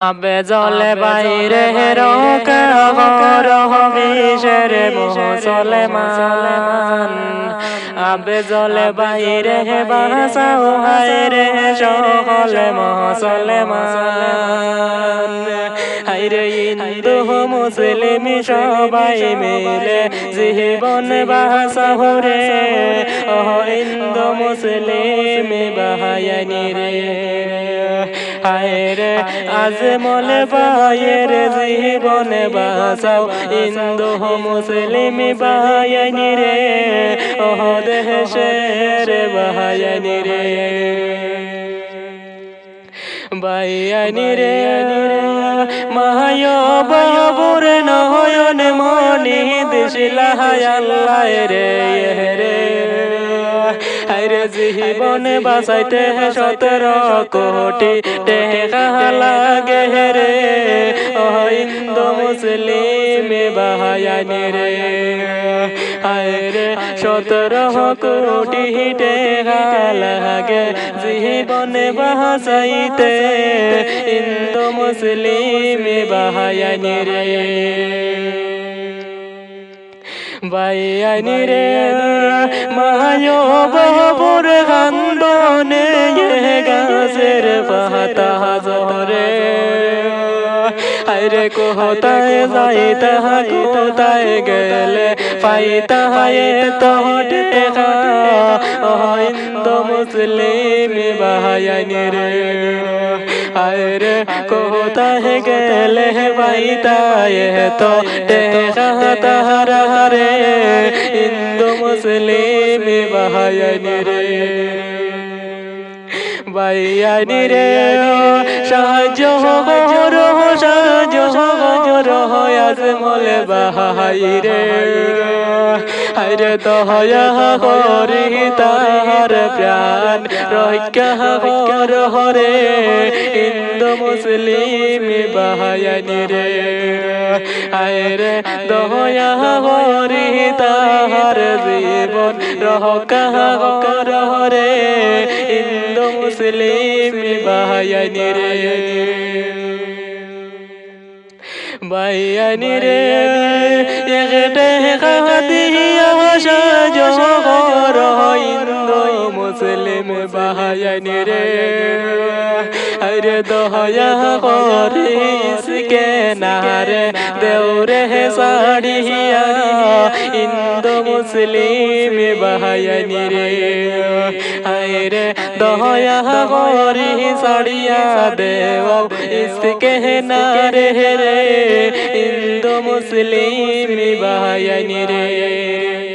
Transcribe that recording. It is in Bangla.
আবে জলে বাইরে রোকা রহবিশের মুসলমান আবে জলে বাইরে বাসাও হায়রে সকলে মুসলমান হায়রে হিন্দু মুসলিম সবাই মিলে জীবন বাসাও রে ও হিন্দু মুসলিম বাহায়ানি রে হায়রে আজমল ভাইয়ের জীবন বাঁচাও হিন্দু মুসলিম ভাইয়ানি রে ও দেশের ভাইয়ানি রে ভাইয়ানি রে মায় বাবুর নয়ন মনি দিশলা আল্লাহ রে রে হায়রে জীবন বাঁচাইতে 17 কোটি টাকা লাগে রে ও হিন্দু মুসলিম ভাইয়ানি রে হায়রে 17 কোটি টাকা লাগে জীবন বাঁচাইতে হিন্দু মুসলিম ভাইয়ানি রে ভাইয়ানি রে মায় বাবুর কান্দনে গাছের পাতা জরে হায়রে কোথায় যাইতা কোথায় গেলে পাইতা তো টেকা হিন্দু মুসলিম ভাইয়ানি রে হায়রে কোথায় গেলে পাইতা তো টেকা তাহারা রে হিন্দু মুসলিম ভাইয়ানি রে ভাইয়ানি রে সাহায্য করো আজমল ভাই রে হায়রে দয়া করি তাহার প্রাণ রক্ষা করো রে হিন্দু মুসলিম ভাইয়ানি রে হায়রে দয়া করি তাহার জীবন রক্ষা করো রে হিন্দু মুসলিম ভাইয়ানি রে ভাইয়ানি রে একটা দিয়া সাজর হিন্দু মুসলিম ভাইয়ানি রে আরে দয়া করিস কে নারে দেউরে সাড়িয়া হিন্দু মুসলিম ভাইয়ানি রে আরে দয়া করি সাড়িয়া দেব ইসকে নারে রে হিন্দু মুসলিম ভাইয়ানি রে